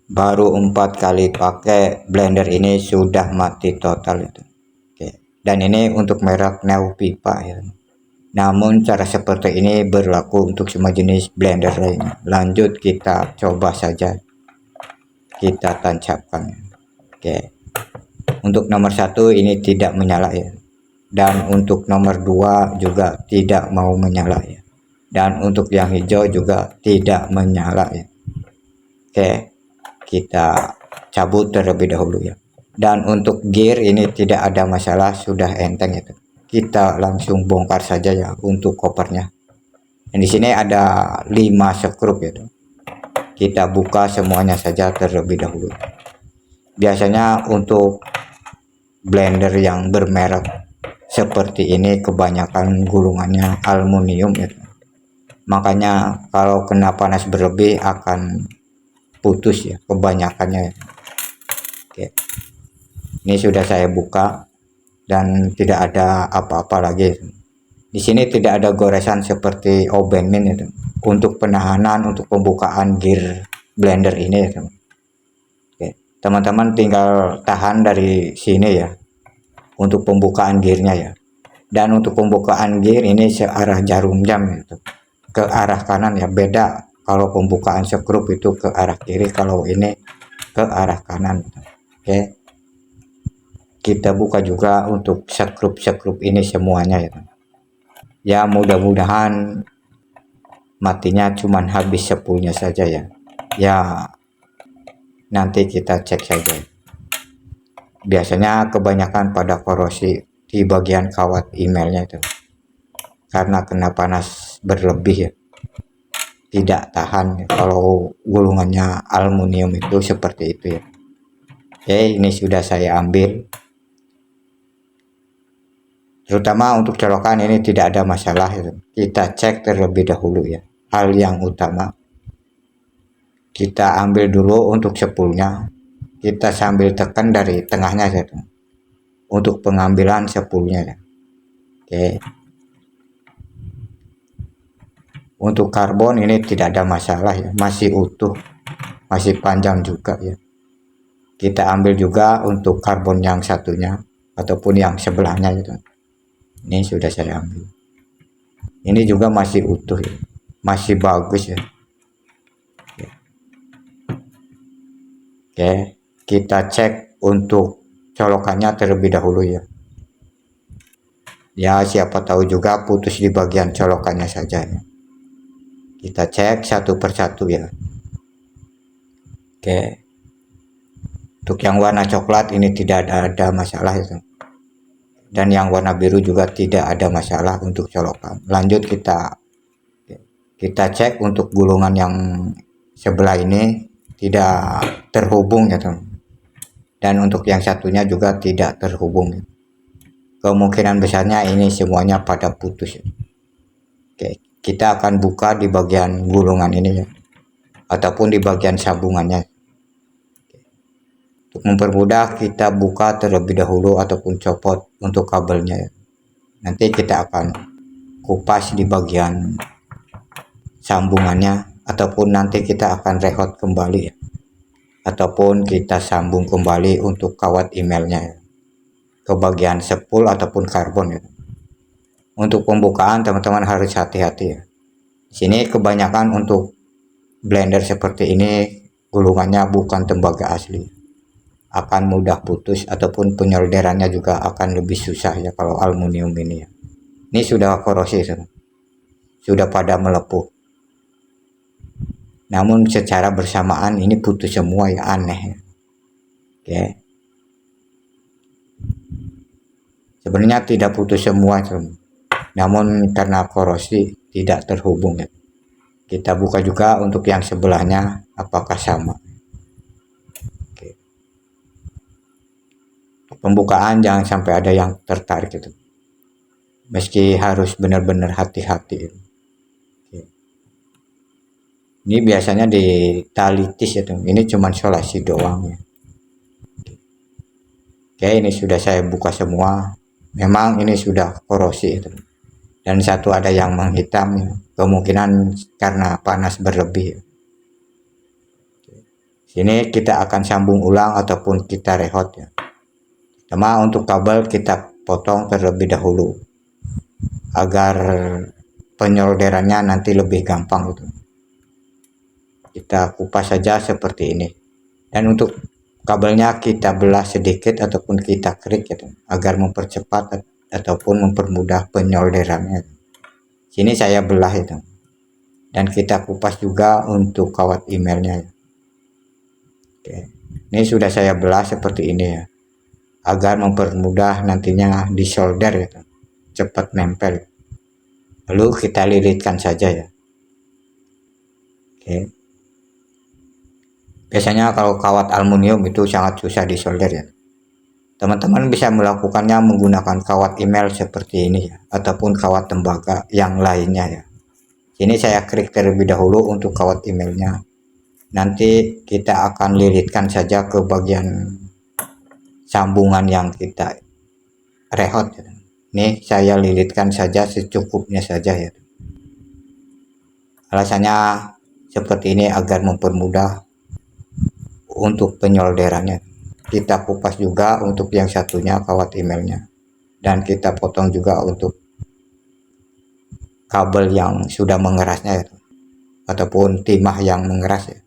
baru 4 kali pakai blender ini sudah mati total itu. Oke. Dan ini untuk merek Neopipa ya. Namun cara seperti ini berlaku untuk semua jenis blender lainnya. Lanjut kita coba saja, kita tancapkan. Oke. Untuk nomor 1 ini tidak menyala ya. Dan untuk nomor 2 juga tidak mau menyala ya. Dan untuk yang hijau juga tidak menyala ya. Oke, kita cabut terlebih dahulu ya. Dan untuk gear ini tidak ada masalah, sudah enteng itu. Kita langsung bongkar saja ya untuk kopernya. Dan di sini ada 5 skrup ya. Kita buka semuanya saja terlebih dahulu. Biasanya untuk blender yang bermerek seperti ini kebanyakan gulungannya aluminium ya. Makanya kalau kena panas berlebih akan putus ya kebanyakannya ya. Oke. Ini sudah saya buka dan tidak ada apa-apa lagi. Di sini tidak ada goresan seperti obenmin itu. Untuk penahanan, untuk pembukaan gear blender ini ya. Oke. Teman-teman tinggal tahan dari sini ya untuk pembukaan gearnya ya. Dan untuk pembukaan gear ini searah jarum jam itu. Ke arah kanan ya, beda kalau pembukaan skrup itu ke arah kiri, kalau ini ke arah kanan. Oke, kita buka juga untuk skrup ini semuanya ya. Ya mudah-mudahan matinya cuman habis sepulnya saja ya. Ya nanti kita cek saja. Biasanya kebanyakan pada korosi di bagian kawat emailnya itu, karena kena panas berlebih ya, tidak tahan ya. Kalau gulungannya aluminium itu seperti itu ya. Oke, ini sudah saya ambil. Terutama untuk colokan ini tidak ada masalah ya. Kita cek terlebih dahulu ya. Hal yang utama, kita ambil dulu untuk sepulnya. Kita sambil tekan dari tengahnya ya, untuk pengambilan sepulnya ya. Oke. Untuk karbon ini tidak ada masalah ya, masih utuh, masih panjang juga ya. Kita ambil juga untuk karbon yang satunya ataupun yang sebelahnya itu. Ini sudah saya ambil. Ini juga masih utuh ya, masih bagus ya. Oke, kita cek untuk colokannya terlebih dahulu ya. Ya siapa tahu juga putus di bagian colokannya saja ya. Kita cek satu persatu ya. Oke. Untuk yang warna coklat ini tidak ada masalah itu. Dan yang warna biru juga tidak ada masalah untuk colokan. Lanjut kita cek untuk gulungan yang sebelah ini tidak terhubung ya teman. Dan untuk yang satunya juga tidak terhubung. Kemungkinan besarnya ini semuanya pada putus. Oke, kita akan buka di bagian gulungan ini ya, ataupun di bagian sambungannya. Untuk mempermudah kita buka terlebih dahulu ataupun copot untuk kabelnya ya. Nanti kita akan kupas di bagian sambungannya, ataupun nanti kita akan rehot kembali ya, ataupun kita sambung kembali untuk kawat emailnya ya, ke bagian sepul ataupun karbon ya. Untuk pembukaan teman-teman harus hati-hati ya. Sini kebanyakan untuk blender seperti ini gulungannya bukan tembaga asli, akan mudah putus ataupun penyolderannya juga akan lebih susah ya kalau aluminium ini ya. Ini sudah korosi, sudah pada melepuh. Namun secara bersamaan ini putus semua ya, aneh ya. Oke. Sebenarnya tidak putus semua teman, namun karena korosi tidak terhubung ya. Kita buka juga untuk yang sebelahnya apakah sama. Oke. Pembukaan jangan sampai ada yang tertarik gitu, meski harus benar-benar hati-hati. Oke. Ini biasanya di tali tis ya teman, ini cuma solasi doang ya. Oke, ini sudah saya buka semua. Memang ini sudah korosi itu. Dan satu ada yang menghitam ya, kemungkinan karena panas berlebih. Sini kita akan sambung ulang ataupun kita rehot ya. Sama untuk kabel kita potong terlebih dahulu agar penyolderannya nanti lebih gampang gitu. Kita kupas saja seperti ini. Dan untuk kabelnya kita belah sedikit ataupun kita kerik gitu, agar mempercepat ataupun mempermudah penyolderannya. Sini saya belah itu. Dan kita kupas juga untuk kawat emailnya. Oke. Ini sudah saya belah seperti ini ya, agar mempermudah nantinya disolder gitu, cepat nempel. Lalu kita lilitkan saja ya. Oke. Biasanya kalau kawat aluminium itu sangat susah disolder ya. Teman-teman bisa melakukannya menggunakan kawat email seperti ini ya, ataupun kawat tembaga yang lainnya ya. Sini saya klik terlebih dahulu untuk kawat emailnya. Nanti kita akan lilitkan saja ke bagian sambungan yang kita rehot ya. Ini saya lilitkan saja secukupnya saja ya. Alasannya seperti ini agar mempermudah untuk penyolderannya. Kita kupas juga untuk yang satunya kawat emailnya, dan kita potong juga untuk kabel yang sudah mengerasnya ya, ataupun timah yang mengeras ya.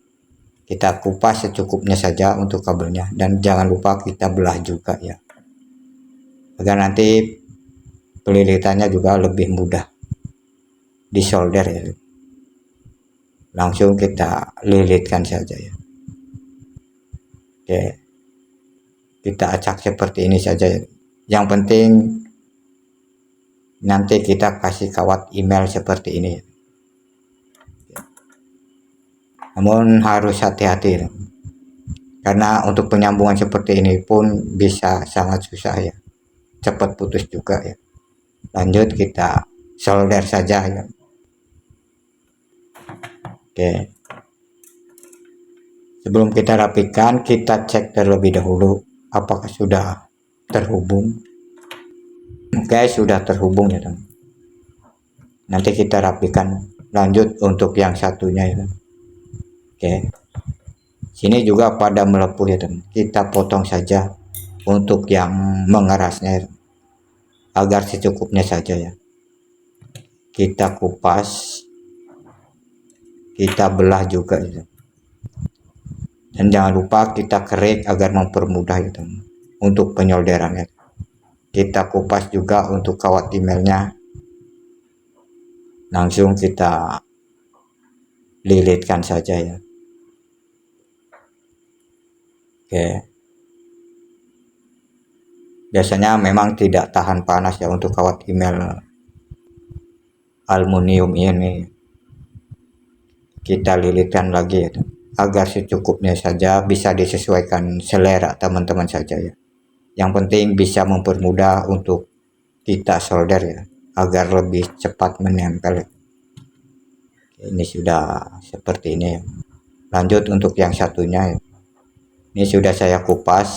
Kita kupas secukupnya saja untuk kabelnya, dan jangan lupa kita belah juga ya, agar nanti pelilitannya juga lebih mudah disolder ya. Langsung kita lilitkan saja ya. Oke, kita acak seperti ini saja ya. Yang penting nanti kita kasih kawat email seperti ini ya. Namun harus hati-hati karena untuk penyambungan seperti ini pun bisa sangat susah ya, cepat putus juga ya. Lanjut kita solder saja ya. Oke, sebelum kita rapikan kita cek terlebih dahulu apakah sudah terhubung. Oke, sudah terhubung ya teman. Nanti kita rapikan lanjut untuk yang satunya ya. Oke, sini juga pada melepuh ya teman, kita potong saja untuk yang mengerasnya ya, agar secukupnya saja ya. Kita kupas, kita belah juga ya. Dan jangan lupa kita kerik agar mempermudah itu untuk penyolderannya. Kita kupas juga untuk kawat emailnya, langsung kita lilitkan saja ya. Oke, biasanya memang tidak tahan panas ya untuk kawat email aluminium ini. Kita lilitkan lagi ya, agar secukupnya saja, bisa disesuaikan selera teman-teman saja ya. Yang penting bisa mempermudah untuk kita solder ya, agar lebih cepat menempel. Ini sudah seperti ini ya. Lanjut untuk yang satunya ya. Ini sudah saya kupas.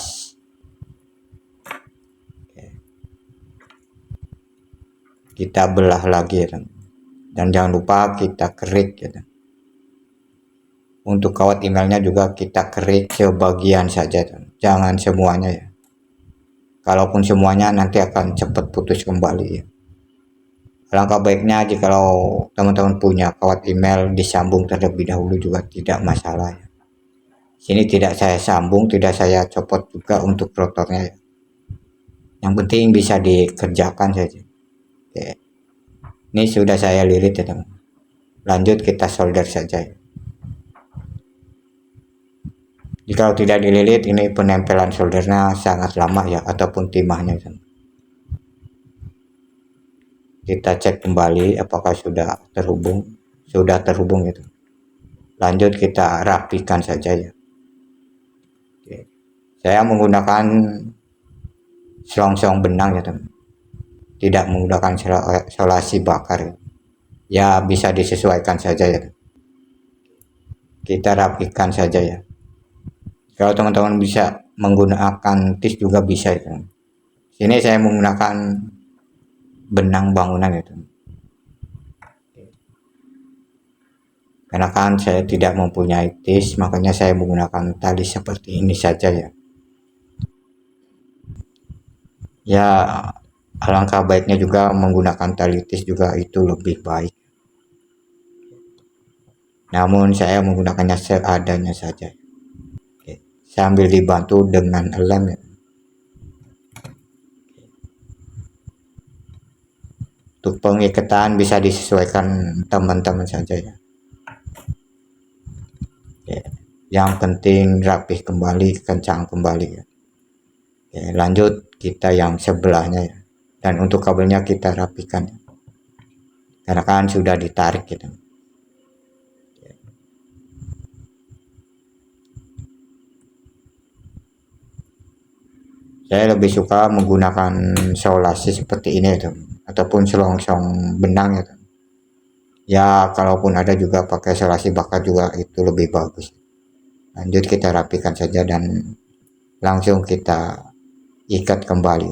Kita belah lagi ya, dan jangan lupa kita kerik ya. Untuk kawat emailnya juga kita kerik sebagian saja, jangan semuanya ya. Kalaupun semuanya nanti akan cepat putus kembali ya. Alangkah baiknya jikalau teman-teman punya kawat email disambung terlebih dahulu juga tidak masalah ya. Sini tidak saya sambung, tidak saya copot juga untuk rotornya ya. Yang penting bisa dikerjakan saja. Oke. Ini sudah saya lilit ya teman. Lanjut kita solder saja ya. Jika tidak dililit, ini penempelan soldernya sangat lama ya, ataupun timahnya. Kita cek kembali apakah sudah terhubung. Sudah terhubung itu. Lanjut kita rapikan saja ya. Oke. Saya menggunakan selongsong benang ya teman. Tidak menggunakan solasi bakar ya. Ya bisa disesuaikan saja ya. Kita rapikan saja ya. Kalau teman-teman bisa menggunakan tis juga bisa ya. Sini saya menggunakan benang bangunan itu. karena kan saya tidak mempunyai tis, makanya saya menggunakan tali seperti ini saja ya. Ya, alangkah baiknya juga menggunakan tali tis juga itu lebih baik. Namun saya menggunakannya seadanya saja. Oke, sambil dibantu dengan lem ya. Untuk pengikatan bisa disesuaikan teman-teman saja ya. Oke, yang penting rapih kembali, kencang kembali ya. Oke, lanjut kita yang sebelahnya ya. Dan untuk kabelnya kita rapikan ya. Karena kan sudah ditarik gitu. Saya lebih suka menggunakan solasi seperti ini tuh, ataupun selongsong benang ya. Ya, kalaupun ada juga pakai solasi bakar juga itu lebih bagus. Lanjut kita rapikan saja dan langsung kita ikat kembali.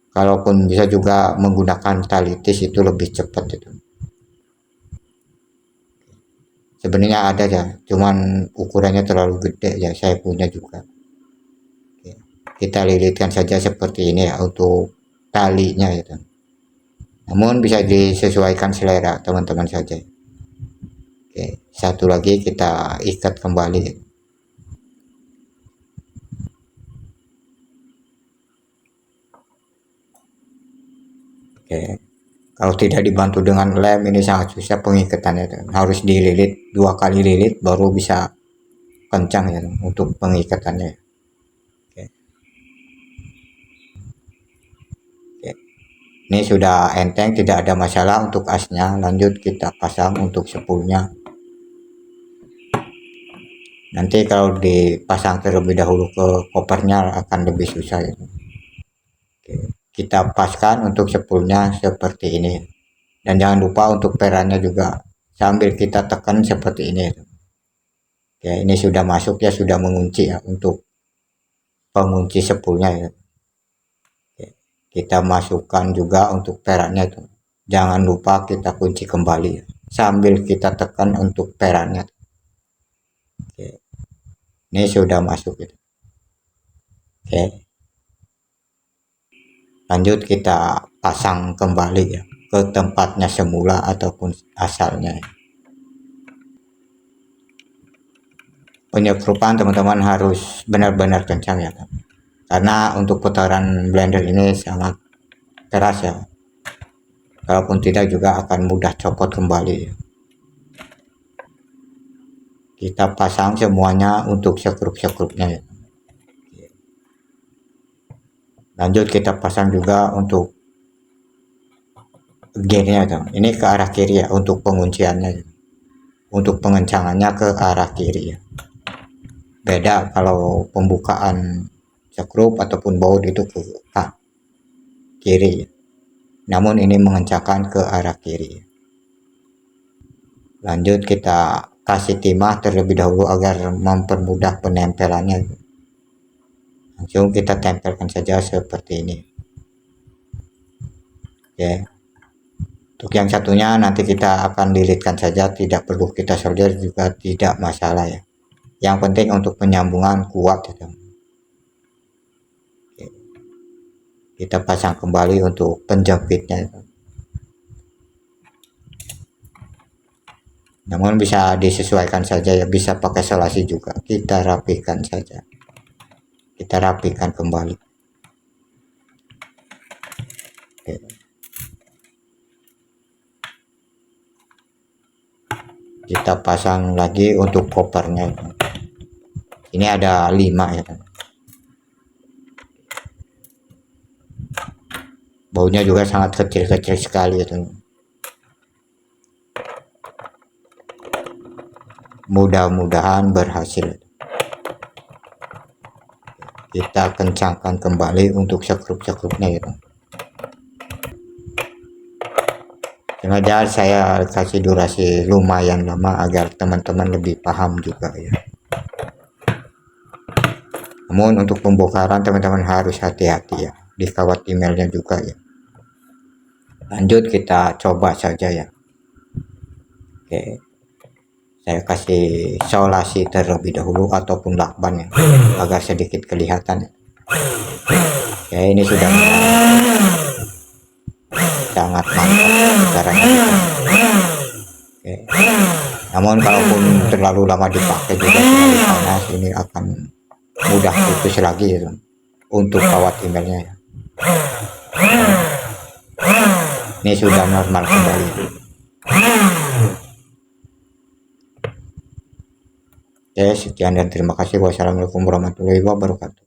Kalaupun bisa juga menggunakan tali tis itu lebih cepat itu. Sebenarnya ada ya, cuman ukurannya terlalu gede ya, saya punya juga. Oke, kita lilitkan saja seperti ini ya untuk talinya itu. Namun bisa disesuaikan selera teman-teman saja. Oke, satu lagi kita ikat kembali. Oke, kalau tidak dibantu dengan lem ini sangat susah pengikatannya. Harus dililit 2 kali lilit baru bisa kencang ya untuk pengikatannya. Oke. Oke. Ini sudah enteng, tidak ada masalah untuk asnya. Lanjut kita pasang untuk spoolnya. Nanti kalau dipasang terlebih dahulu ke kopernya akan lebih susah ya. Oke. Kita paskan untuk spoolnya seperti ini. Dan jangan lupa untuk perannya juga sambil kita tekan seperti ini. Oke, ini sudah masuk ya, sudah mengunci ya untuk pengunci spoolnya ya. Oke, kita masukkan juga untuk perannya itu. Jangan lupa kita kunci kembali ya, sambil kita tekan untuk perannya. Oke, ini sudah masuk gitu. Oke, lanjut kita pasang kembali ya ke tempatnya semula ataupun asalnya. Penyekrupan teman-teman harus benar-benar kencang ya, karena untuk putaran blender ini sangat keras ya. Kalaupun tidak juga akan mudah copot kembali. Kita pasang semuanya untuk sekrup-sekrupnya ya. Lanjut kita pasang juga untuk gearnya tuh. Ini ke arah kiri ya untuk pengunciannya. Untuk pengencangannya ke arah kiri ya. Beda kalau pembukaan sekrup ataupun baut itu ke kiri ya. Namun ini mengencangkan ke arah kiri. Lanjut kita kasih timah terlebih dahulu agar mempermudah penempelannya. Langsung kita tempelkan saja seperti ini. Oke. Untuk yang satunya nanti kita akan lilitkan saja, tidak perlu kita solder juga tidak masalah ya. Yang penting untuk penyambungan kuat gitu. Oke. Kita pasang kembali untuk penjepitnya. Namun bisa disesuaikan saja ya, bisa pakai selasi juga. Kita rapikan saja. Kita rapikan kembali. Oke. Kita pasang lagi untuk kopernya. Ini ada 5 ya. Baunya juga sangat kecil-kecil sekali ya. Mudah-mudahan berhasil. Kita kencangkan kembali untuk sekrup-sekrupnya ya. Sengaja saya kasih durasi lumayan lama agar teman-teman lebih paham juga ya. Namun untuk pembongkaran teman-teman harus hati-hati ya, di kawat emailnya juga ya. Lanjut kita coba saja ya. Oke, saya kasih isolasi terlebih dahulu ataupun lakban ya, agar sedikit kelihatan. Oke, ini sudah sangat mantap caranya. Oke. Namun kalaupun terlalu lama dipakai juga terlalu panas, ini akan mudah putus lagi ya, untuk kawat emailnya ya. Ini sudah normal kembali. Oke, sekian dan terima kasih. Wassalamualaikum warahmatullahi wabarakatuh.